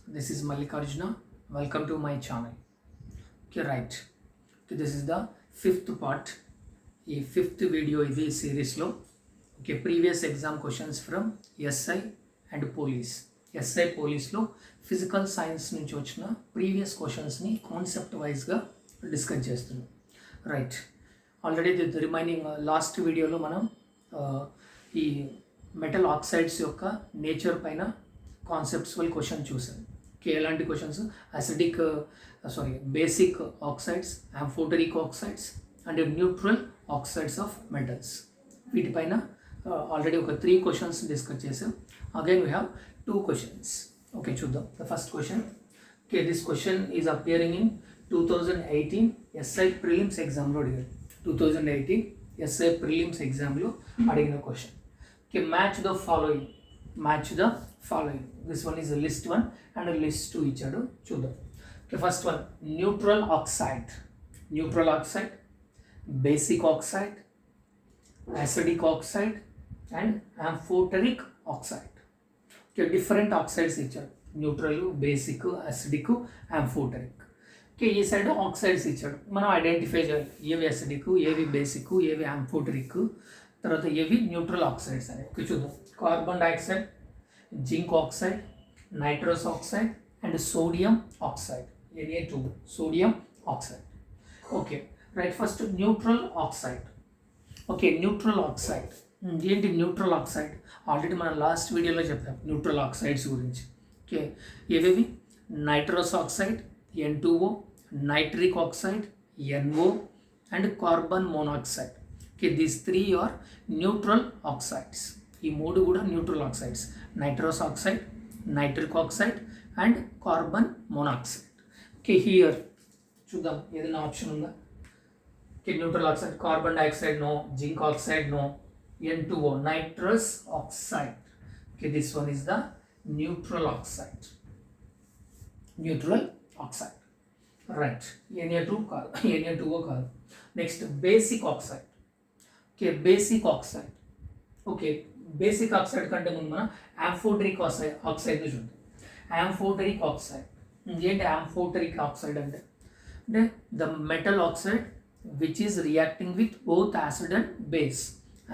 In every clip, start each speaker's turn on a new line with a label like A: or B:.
A: This is Mallikarjuna. Welcome to my channel. Okay, right. Okay, this is the fifth part. ఈ fifth video ఇది సిరీస్లో. Okay, previous exam questions from SI and police. SI పోలీస్లో physical science నుంచి వచ్చిన previous క్వశ్చన్స్ని concept వైజ్గా discuss చేస్తున్నాం. Right, already the remaining last వీడియోలో మనం ఈ మెటల్ ఆక్సైడ్స్ యొక్క నేచర్ పైన కాన్సెప్చువల్ క్వశ్చన్ చూసాం. ఎలాంటి questions? Acidic basic oxides, amphoteric oxides and neutral oxides of metals. వీటిపైన ఆల్రెడీ ఒక 3 క్వశ్చన్స్ డిస్కస్ చేసాం. Again we have 2 questions. Okay, చూద్దాం. The first question. Okay, this question is appearing in 2018 SI prelims ఎగ్జామ్లో అడిగారు. 2018 SI prelims ఎగ్జామ్లో అడిగిన question. Okay, match the following. This one is a list 1 and a list 2 ఇచ్చాడు. చూద్దాం. Okay, first one, neutral oxide, basic oxide, acidic oxide and amphoteric oxide. Okay, different oxides ఇచ్చాడు. Neutral, basic, acidic, amphoteric. Okay, ఈ side oxides ఇచ్చాడు. మనం identify చేయాలి ఏవి acidic, ఏవి basic, ఏవి ఆంఫోటరిక్, తర్వాత ఏవి న్యూట్రల్ ఆక్సైడ్స్ అని. ఓకే, చూద్దాం. Carbon dioxide, zinc oxide, nitrous oxide and sodium oxide. Na2 sodium oxide. Okay, right. First neutral oxide. Okay, neutral oxide ఏంటి? న్యూట్రల్ ఆక్సైడ్ ఆల్రెడీ మనం లాస్ట్ వీడియోలో చెప్పాం న్యూట్రల్ ఆక్సైడ్స్ గురించి. ఓకే, ఏవేవి? Nitrous oxide N2O, nitric oxide NO and carbon monoxide. Okay, these 3 are neutral oxides. ఈ 3 కూడా neutral oxides. Nitrous oxide, nitric oxide and carbon monoxide. Okay, here చూద్దాం ఏదైనా option ఉందా. Okay, neutral oxide, carbon dioxide no, zinc oxide no, N2O nitrous oxide. Okay, this one is the neutral oxide. Right. Na2 కాదు, Na2O కాదు. Next basic oxide. Okay, basic oxide. Okay, basic oxide కంటే ముందు మనం amphoteric oxide చూద్దాం. Amphoteric oxide ఏంటి? Amphoteric oxide అంటే the metal oxide which is reacting with both acid and base.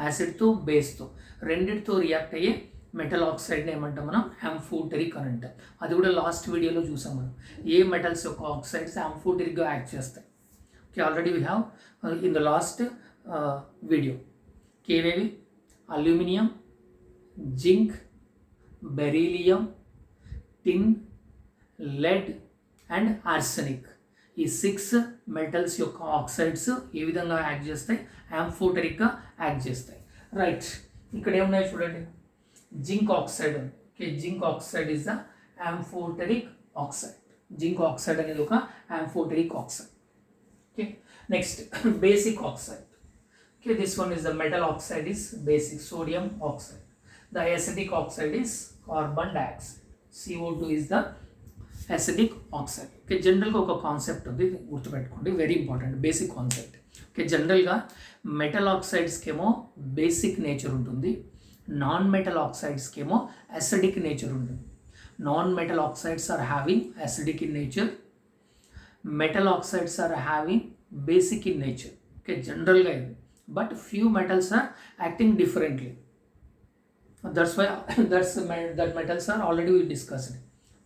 A: యాసిడ్తో బేస్తో రెండిటితో రియాక్ట్ అయ్యే మెటల్ ఆక్సైడ్ని ఏమంటాం మనం? ఆంఫోటరిక్ అని అంటాం. అది కూడా లాస్ట్ వీడియోలో చూసాం మనం. ఏ మెటల్స్ యొక్క ఆక్సైడ్స్ ఆంఫోటరిక్గా యాక్ట్ చేస్తాయి. Okay, already we have in the last video. ఏవేవి? Aluminium, zinc, beryllium, tin, lead and arsenic. ఈ 6 మెటల్స్ యొక్క ఆక్సైడ్స్ ఏ విధంగా యాక్ట్ చేస్తాయి? ఆంఫోటరిక్గా యాక్ట్ చేస్తాయి. రైట్, ఇక్కడ ఏమున్నాయి చూడండి. జింక్ ఆక్సైడ్ ఉంది. Okay, zinc oxide is the amphoteric oxide. Zinc oxide అనేది ఒక amphoteric oxide. Okay, next basic oxide. Okay, this one is the metal oxide is basic, sodium oxide. The acidic oxide is carbon dioxide. CO2 is the acidic oxide. Okay, జనరల్గా ఒక concept ఉంది, గుర్తుపెట్టుకోండి, very important basic concept. Okay, జనరల్గా metal ఆక్సైడ్స్కి ఏమో basic nature ఉంటుంది, non metal ఆక్సైడ్స్కి ఏమో అసిడిక్ నేచర్ ఉంటుంది. Non metal oxides are having acidic in nature, metal oxides are having basic in nature. Okay, జనరల్గా ఇది. But few metals are acting differently. That's why that metals are already we discussed.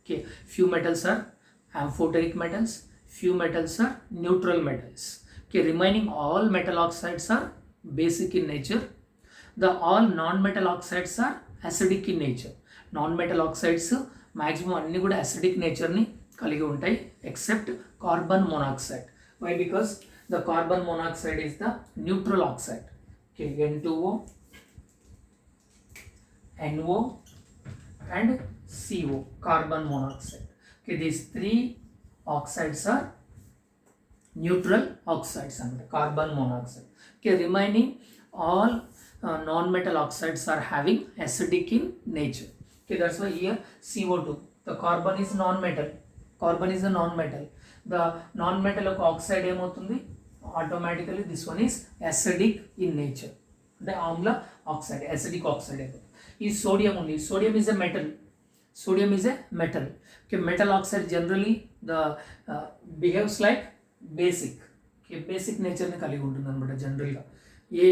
A: Okay, few metals are amphoteric metals, few metals are neutral metals. Okay, remaining all metal oxides are basic in nature. The all non-metal oxides are acidic in nature. Non-metal oxides maximum అన్ని కూడా acidic nature ని కలిగి ఉంటాయి except carbon monoxide. Why? Because the carbon monoxide is the neutral oxide. Okay, N2O, NO and CO, carbon monoxide. Okay, these 3 oxides are neutral oxides and carbon monoxide. Okay, remaining all non-metal oxides are having acidic in nature. Okay, that's why here CO2, the carbon is non-metal. Carbon is a non-metal. The non-metal of oxide ఏమవుతుంది? Automatically this one is acidic in nature. అంటే ఆమ్ల oxide, acidic oxide అయిపోతుంది. ఈ sodium ఉంది. Sodium is a metal. Sodium is a metal. Okay, metal oxide generally the behaves like basic. Okay, basic nature ni kaligi untundi anamata general ga A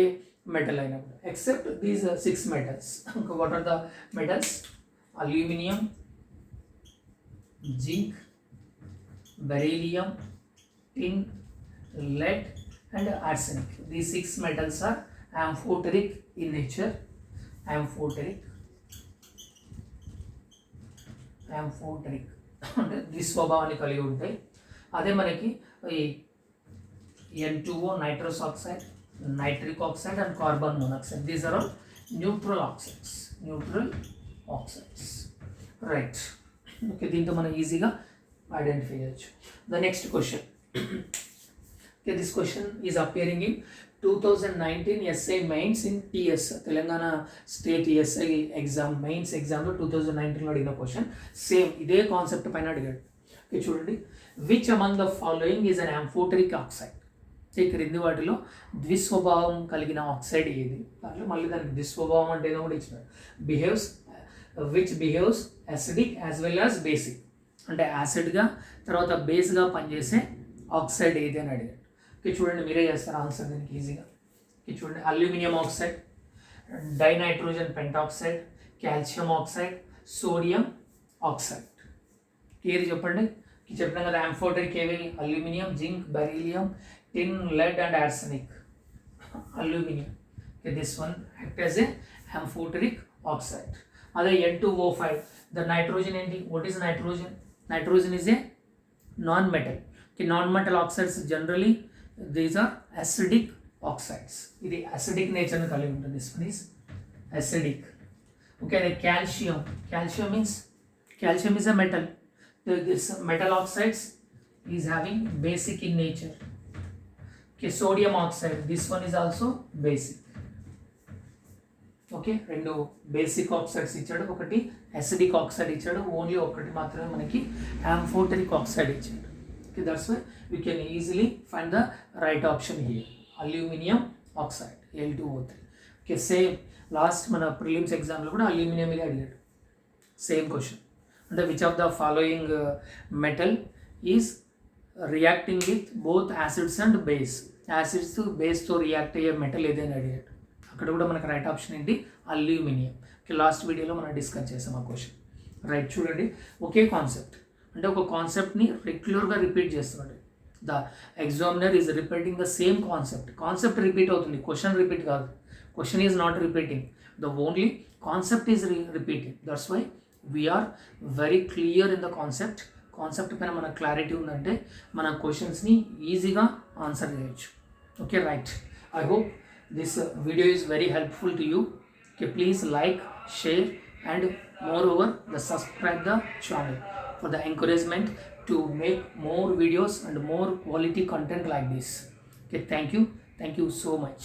A: metal అయినా కూడా except these 6 metals. What are the metals? Aluminum, zinc, beryllium, tin, lead and arsenic. These 6 metals are amphoteric in nature. Amphoteric అంటే ద్విస్వభావాన్ని కలిగి ఉంటాయి. అదే మనకి ఈ N2O nitrous oxide, nitric oxide and carbon monoxide. These are all neutral oxides. Right. Okay, దీంతో మనం ఈజీగా identify చేయొచ్చు. The next question. Okay, this question is appearing in 2019 SI mains in TS, Telangana state SI exam mains ఎగ్జామ్లో 2019లో అడిగిన question. Same ఇదే concept పైన అడిగాడు. Okay, చూడండి. Which among the following is an amphoteric oxide? ఈ క్రింది వాటిలో ద్విస్వభావం కలిగిన ఆక్సైడ్ ఏది? దాంట్లో మళ్ళీ దానికి ద్విస్వభావం అంటే ఏదో కూడా ఇచ్చినాడు. Which behaves acidic as well as basic, అంటే యాసిడ్గా తర్వాత బేస్గా పనిచేసే ఆక్సైడ్ ఏది అని అడిగాడు. ఓకే, చూడండి, మీరే చేస్తారు ఆన్సర్ దీనికి ఈజీగా. ఓకే, చూడండి, aluminium oxide, dinitrogen pentoxide, calcium oxide, sodium oxide. ఏది చెప్పండి? చెప్పినాం కదా ఆంఫోటరిక్ ఏవి? Aluminium, zinc, beryllium, tin, lead and arsenic. Aluminum. Okay, this one act as a amphoteric oxide. Other N2O5. The nitrogen ఏంటి? What is nitrogen? Nitrogen is a non-metal. Okay, non-metal oxides generally these are acidic oxides. ఇది acidic nature ని కలిగి ఉంటుంది. This one is acidic. Okay, the calcium. Calcium is a metal. This metal oxides is having basic in nature. Okay, sodium oxide, this one is also basic. Okay, రెండు basic oxides ఇచ్చాడు, ఒకటి acidic oxide ఇచ్చాడు, only ఒకటి మాత్రమే మనకి amphoteric oxide ఇచ్చాడు. Okay, that's why we can easily find the right option here, aluminium oxide Al2O3. Okay, same last మన prelims ఎగ్జామ్లో కూడా అల్యూమినియం మీద అడిగాడు, సేమ్ క్వశ్చన్. అంటే which of the following metal is reacting with both acids and base, acids బేస్తో react అయ్యే metal ఏదైనా అడిగాడు. అక్కడ కూడా మనకు రైట్ ఆప్షన్ ఏంటి? అల్యూమినియం. లాస్ట్ వీడియోలో మనం డిస్కస్ చేసాం ఆ క్వశ్చన్. రైట్, చూడండి, ఒకే కాన్సెప్ట్, అంటే ఒక కాన్సెప్ట్ని రెగ్యులర్గా రిపీట్ చేస్తున్నాడు. The examiner is repeating the same concept repeat అవుతుంది, క్వశ్చన్ రిపీట్ కాదు. Question is not repeating, the only concept is repeating. That's why we're very clear in the concept పైన మనకు క్లారిటీ ఉందంటే మన క్వశ్చన్స్ని ఈజీగా ఆన్సర్ చేయొచ్చు. Okay, right. I hope this video is very helpful to you. Okay, please like, share and moreover the subscribe the channel for the encouragement to make more videos and more quality content like this. Okay, thank you so much.